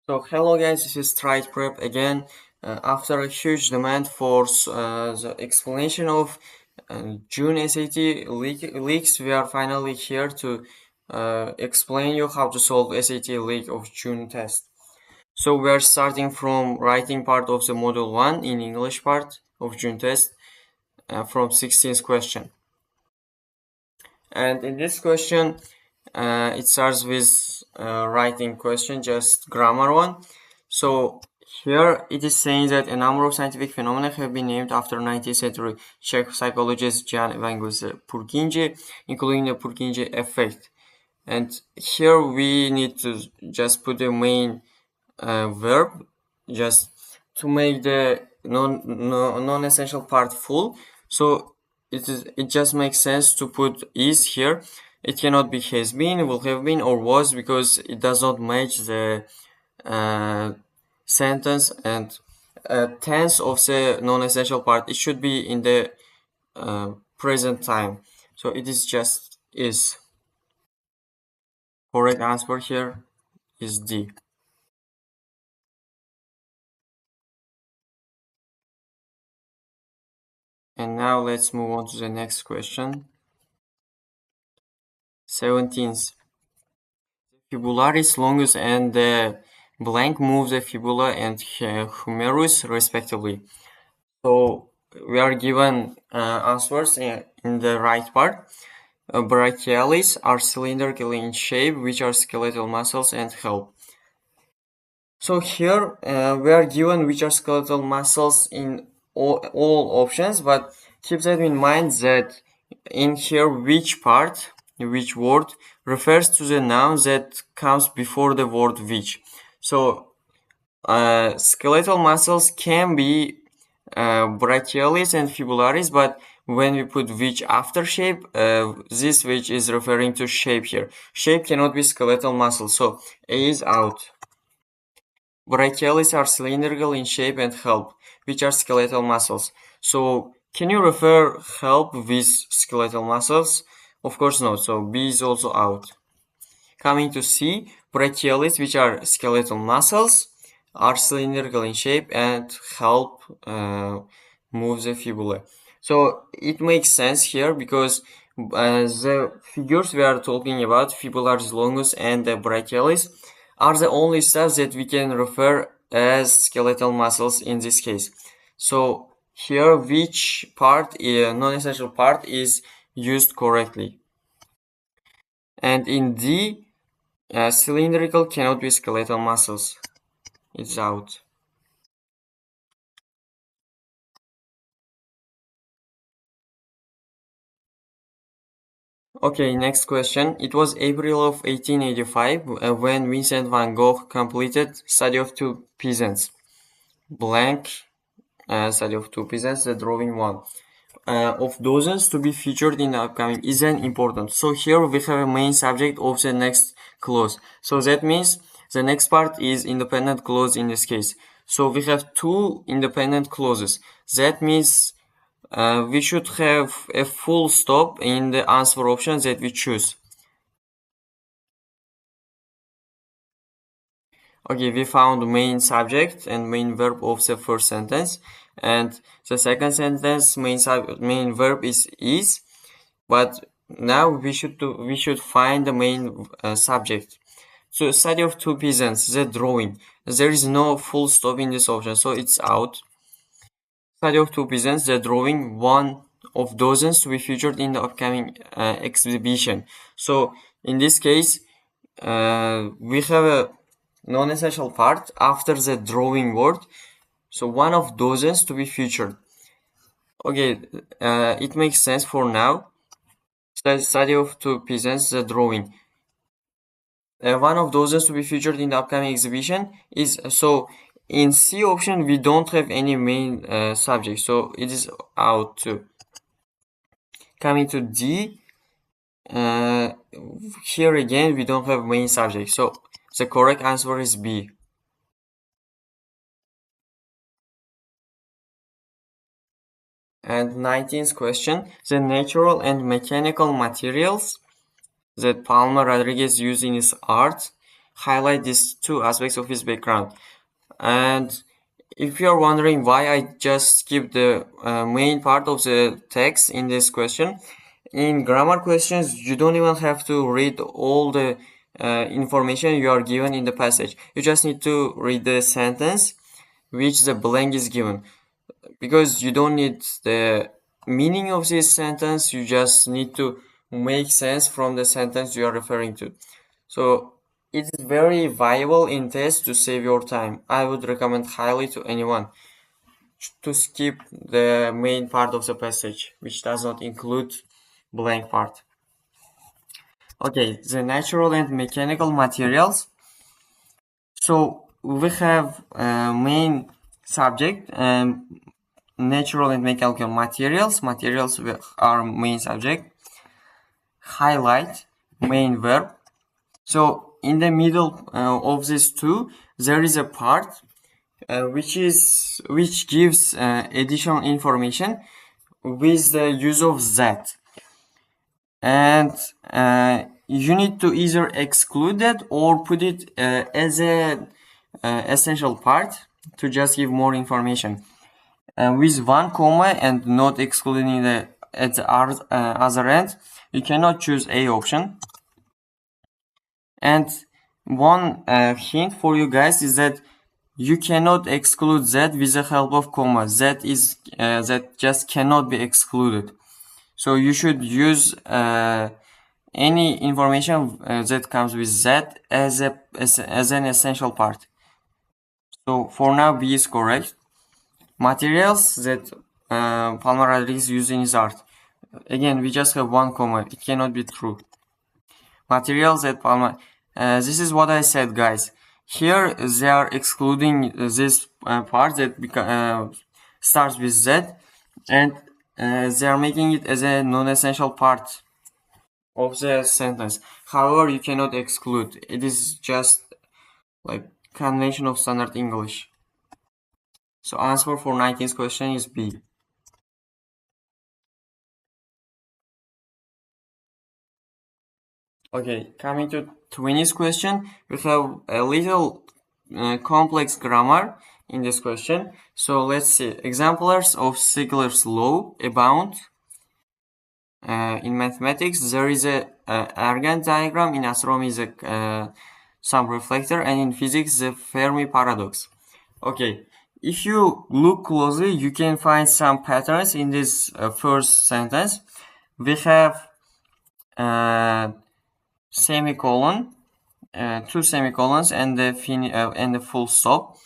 So hello guys, this is Stride Prep again. After a huge demand for the explanation of June SAT leaks, we are finally here to explain you how to solve SAT leak of June test. So we are starting from writing part of the module 1 in English part of June test from 16th question. And in this question, it starts with writing question, just grammar one. So here it is saying that a number of scientific phenomena have been named after 19th century Czech psychologist Jan Evangelist Purkinje, including the Purkinje effect. And here we need to just put the main verb just to make the non-essential part full. So it just makes sense to put is here. It cannot be has been, will have been, or was, because it does not match the sentence and tense of the non-essential part. It should be in the present time. So it is just is. Correct answer here is D. And now let's move on to the next question. 17th. Fibularis longus and the blank move the fibula and humerus respectively. So we are given answers in the right part. Brachialis are cylindrical in shape, which are skeletal muscles and help. So here we are given which are skeletal muscles in all options, but keep that in mind that in here which part, which word refers to the noun that comes before the word which. So skeletal muscles can be brachialis and fibularis, but when we put which after shape, this which is referring to shape here. Shape cannot be skeletal muscle, so A is out. Brachialis are cylindrical in shape and help, which are skeletal muscles. So can you refer help with skeletal muscles? Of course not, so B is also out. Coming to C, brachialis, which are skeletal muscles, are cylindrical in shape and help move the fibula. So it makes sense here because the figures we are talking about, fibularis longus and the brachialis, are the only stuff that we can refer as skeletal muscles in this case. So here which part, non-essential part, is used correctly. And in D, cylindrical cannot be skeletal muscles. It's out. Okay, next question. It was April of 1885 when Vincent van Gogh completed Study of Two Peasants. Blank, Study of Two Peasants, the drawing one. Of dozens to be featured in the upcoming isn't important. So here we have a main subject of the next clause. So that means the next part is independent clause in this case. So we have two independent clauses. That means we should have a full stop in the answer option that we choose. Okay, we found main subject and main verb of the first sentence, and the second sentence main verb is, but now we should find the main subject. So study of two peasants, the drawing. There is no full stop in this option, so it's out. Study of two peasants, the drawing, one of dozens to be featured in the upcoming exhibition. So in this case, we have a non-essential part after the drawing word. So one of dozens to be featured. Okay, it makes sense for now. Study of two peasants, the drawing. One of dozens to be featured in the upcoming exhibition is, so in C option we don't have any main subject, so it is out too. Coming to D, here again we don't have main subject, so the correct answer is B. And 19th question, the natural and mechanical materials that Palma Rodriguez used in his art highlight these two aspects of his background. And if you're wondering why I just skip the main part of the text in this question, in grammar questions, you don't even have to read all the information you are given in the passage. You just need to read the sentence which the blank is given, because you don't need the meaning of this sentence. You just need to make sense from the sentence you are referring to. So it is very viable in tests to save your time. I would recommend highly to anyone to skip the main part of the passage, which does not include blank part. Okay, the natural and mechanical materials. So we have main subject, natural and mechanical materials. Materials are main subject. Highlight, main verb. So in the middle of these two, there is a part which gives additional information with the use of that, and you need to either exclude that or put it as a essential part to just give more information. With one comma and not excluding the at the other end, you cannot choose A option. And one hint for you guys is that you cannot exclude Z with the help of comma. That just cannot be excluded. So you should use any information that comes with Z as an essential part. So for now, B is correct. Materials that Palmer Rodriguez used in his art. Again, we just have one comma. It cannot be true. Materials that Palmer. This is what I said, guys. Here they are excluding this part that starts with Z, and they are making it as a non-essential part of the sentence. However, you cannot exclude. It is just like convention of standard English. So answer for 19th question is B. Okay, coming to 20th question, we have a little complex grammar in this question. So let's see. Exemplars of Ziegler's law abound. In mathematics, there is a Argand diagram. In astronomy, is a some reflector, and in physics, the Fermi paradox. Okay, if you look closely, you can find some patterns in this first sentence. We have semicolon, two semicolons, and the full stop.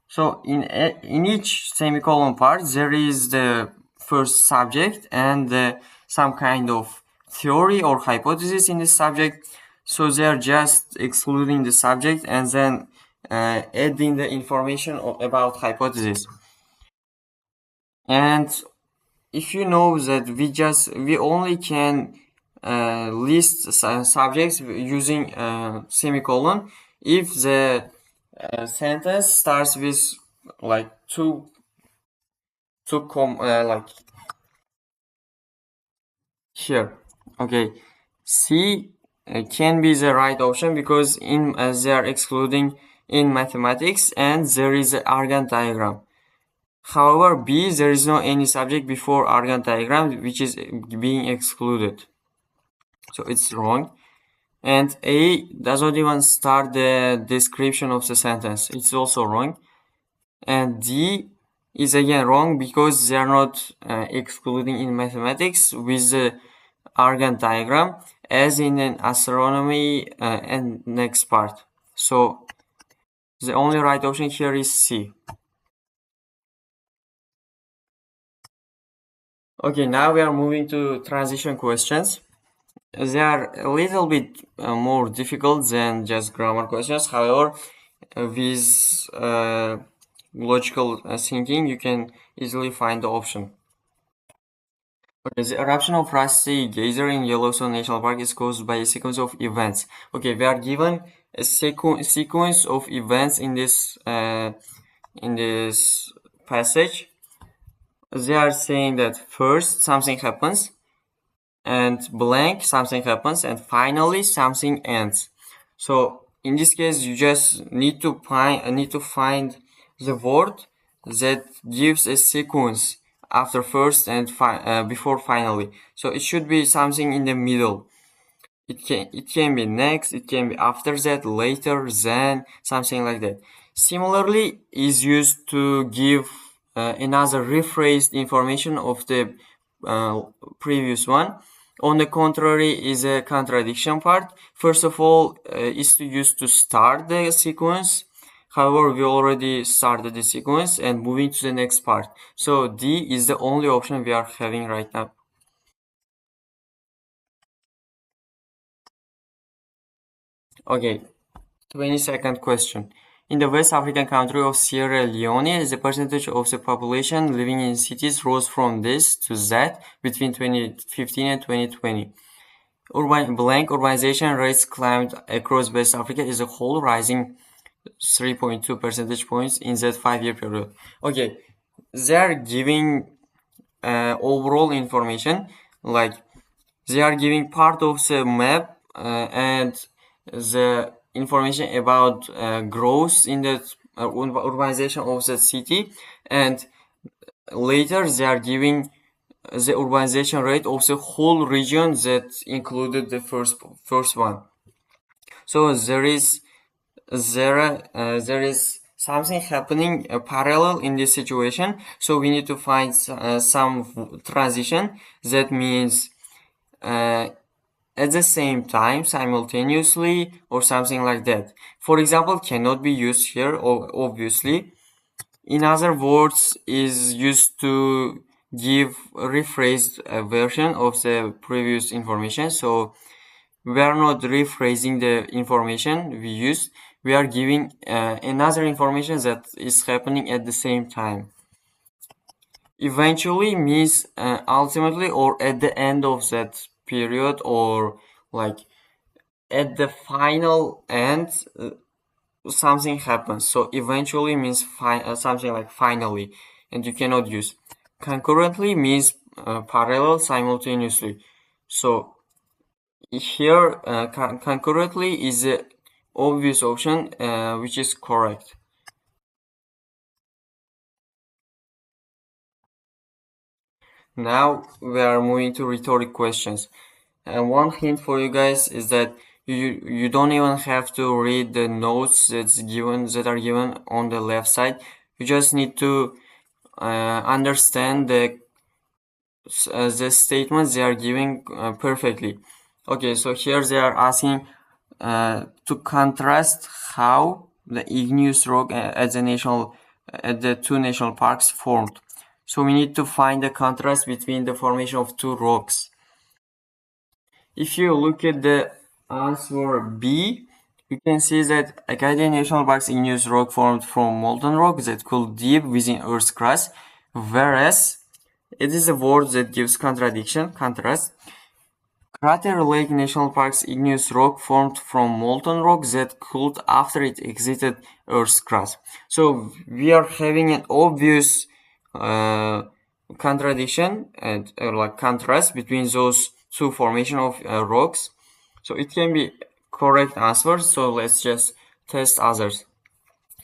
So in each semicolon part, there is the first subject and some kind of theory or hypothesis in the subject. So they are just excluding the subject and then adding the information about hypothesis. And if you know that we only can list subjects using semicolon if the sentence starts with like like here. Okay, C can be the right option because in they are excluding in mathematics and there is an Argand diagram. However, B, there is no any subject before Argand diagram which is being excluded. So it's wrong. And A does not even start the description of the sentence. It's also wrong. And D is again wrong because they are not excluding in mathematics with the Argand diagram as in an astronomy and next part. So the only right option here is C. Okay, now we are moving to transition questions. They are a little bit more difficult than just grammar questions. However, with logical thinking, you can easily find the option. Okay, the eruption of Rusty Geyser in Yellowstone National Park is caused by a sequence of events. Okay, we are given a sequence of events in this passage. They are saying that first something happens, and blank something happens, and finally something ends. So in this case, you just need to find the word that gives a sequence after first and before finally. So it should be something in the middle. It can be next, it can be after that, later, then, something like that. Similarly, is used to give another rephrased information of the previous one. On the contrary, is a contradiction part. First of all, is to use to start the sequence. However, we already started the sequence and moving to the next part. So D is the only option we are having right now. Okay, 22nd question. In the West African country of Sierra Leone, the percentage of the population living in cities rose from this to that between 2015 and 2020. Urbanization rates climbed across West Africa as a whole, rising 3.2 percentage points in that 5-year period. Okay, they are giving overall information, like they are giving part of the map and the information about growth in the urbanization of the city, and later they are giving the urbanization rate of the whole region that included the first one. So there is something happening parallel in this situation. So we need to find some transition that means at the same time, simultaneously, or something like that. For example, cannot be used here, obviously. In other words, is used to give a rephrased version of the previous information. So we are not rephrasing the information we used. We are giving another information that is happening at the same time. Eventually means ultimately, or at the end of that period, or like at the final end, something happens. So eventually means something like finally, and you cannot use. Concurrently means parallel, simultaneously. So here concurrently is the obvious option, which is correct. Now we are moving to rhetoric questions. And one hint for you guys is that you don't even have to read the notes that are given on the left side. You just need to understand the statements they are giving perfectly. Okay, so here they are asking to contrast how the igneous rock at the two national parks formed. So we need to find the contrast between the formation of two rocks. If you look at the answer B, you can see that Acadia National Park's igneous rock formed from molten rock that cooled deep within Earth's crust, whereas it is a word that gives contrast. Crater Lake National Park's igneous rock formed from molten rock that cooled after it exited Earth's crust. So we are having an obvious contradiction and like contrast between those two formation of rocks. So it can be correct answer. So let's just test others.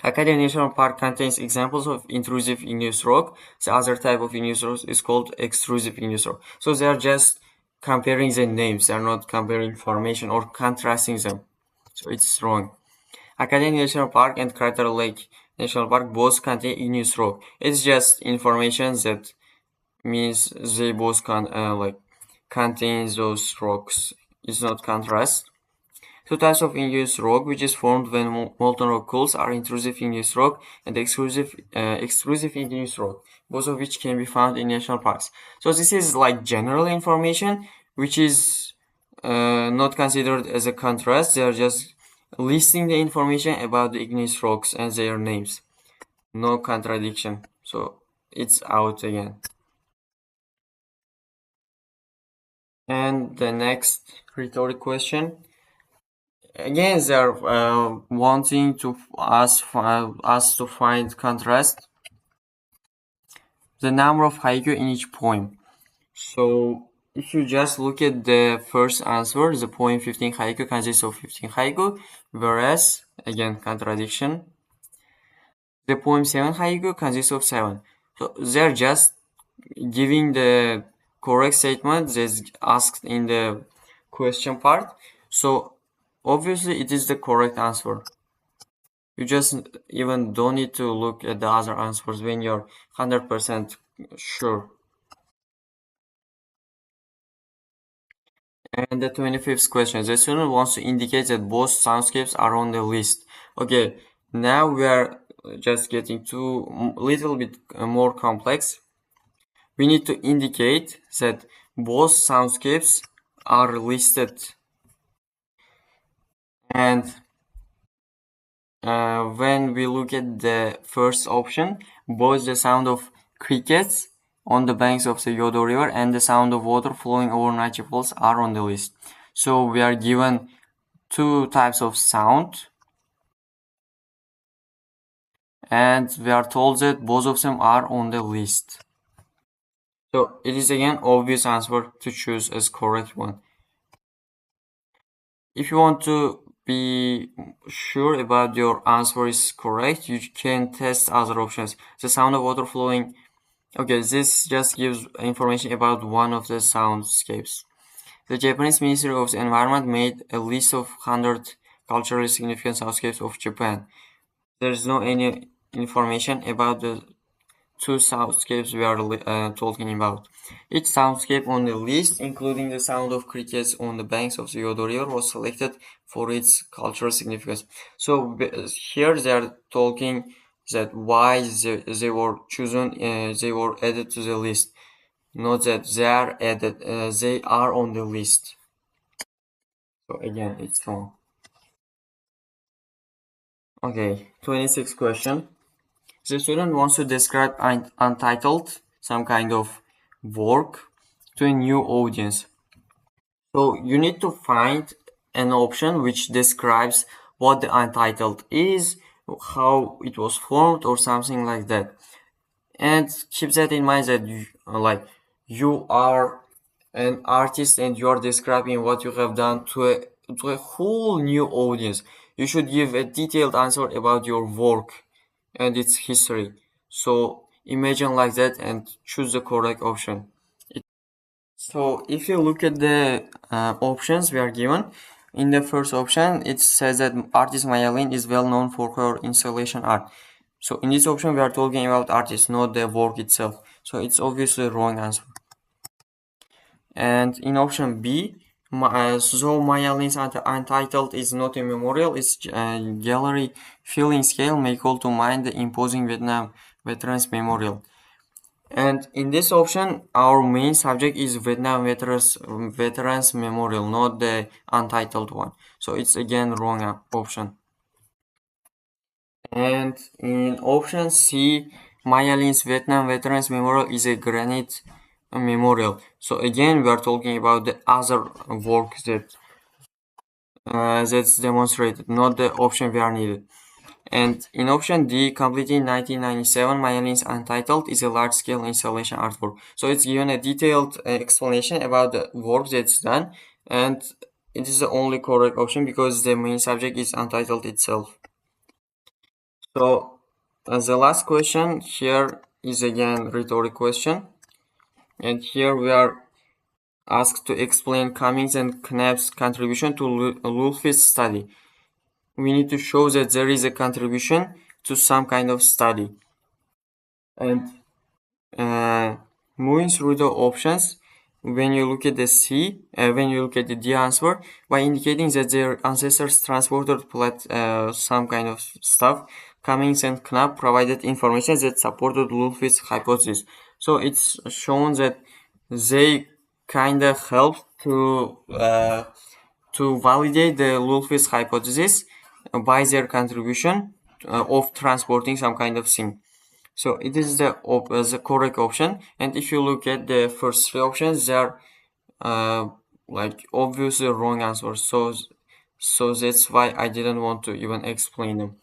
Acadia National Park contains examples of intrusive igneous rock. The other type of igneous rock is called extrusive igneous rock. So they are just comparing the names. They are not comparing formation or contrasting them. So it's wrong. Acadia National Park and Crater Lake National Park both contain igneous rock. It's just information that means they both contain those rocks. It's not contrast. Two types of igneous rock which is formed when molten rock cools are intrusive igneous rock and extrusive igneous rock, both of which can be found in national parks. So this is like general information which is not considered as a contrast. They are just listing the information about the igneous rocks and their names. No contradiction. So it's out again. And the next rhetoric question. Again, they are wanting to us to find contrast the number of haiku in each poem. So if you just look at the first answer, the point 15 haiku consists of 15 haiku, whereas, again, contradiction, the poem 7 haiku consists of 7. So they're just giving the correct statement that's asked in the question part. So obviously it is the correct answer. You just even don't need to look at the other answers when you're 100% sure. And the 25th question, the student wants to indicate that both soundscapes are on the list. Okay, now we are just getting to a little bit more complex. We need to indicate that both soundscapes are listed. And when we look at the first option, both the sound of crickets on the banks of the Yodo River and the sound of water flowing over Nachi Falls are on the list. So we are given two types of sound, and we are told that both of them are on the list. So it is again obvious answer to choose as correct one. If you want to be sure about your answer is correct, you can test other options. The sound of water flowing. Okay, this just gives information about one of the soundscapes. The Japanese Ministry of the Environment made a list of 100 culturally significant soundscapes of Japan. There is no any information about the two soundscapes we are talking about. Each soundscape on the list, including the sound of crickets on the banks of the Yodo River, was selected for its cultural significance. So here they are talking that why they were chosen, they were added to the list. Not that they are added, they are on the list. So again, it's wrong. Okay, 26th question. The student wants to describe untitled, some kind of work, to a new audience. So you need to find an option which describes what the untitled is, how it was formed, or something like that. And keep that in mind that you are an artist and you are describing what you have done to a whole new audience. You should give a detailed answer about your work and its history. So imagine like that and choose the correct option. So if you look at the options we are given, in the first option it says that artist Maya Lin is well known for her installation art. So in this option we are talking about artist, not the work itself. So it's obviously a wrong answer. And in option B, so Maya Lin's Untitled is not a memorial, it's a gallery filling scale may call to mind the imposing Vietnam Veterans Memorial. And in this option, our main subject is Vietnam Veterans Memorial, not the untitled one. So it's again wrong option. And in option C, Maya Lin's Vietnam Veterans Memorial is a granite memorial. So again, we are talking about the other work that's demonstrated, not the option we are needed. And in option D, completed in 1997, Maya Lin's Untitled is a large-scale installation artwork. So it's given a detailed explanation about the work that's done, and it is the only correct option because the main subject is Untitled itself. So the last question here is again rhetoric question, and here we are asked to explain Cummings and Knapp's contribution to Lulfit's study. We need to show that there is a contribution to some kind of study. And moving through the options, when you look at the when you look at the D answer, by indicating that their ancestors transported some kind of stuff, Cummings and Knapp provided information that supported Lulfit's hypothesis. So it's shown that they kind of helped to validate the Lulfit's hypothesis by their contribution of transporting some kind of thing. So it is the correct option. And if you look at the first three options, they are like obviously wrong answers. So that's why I didn't want to even explain them.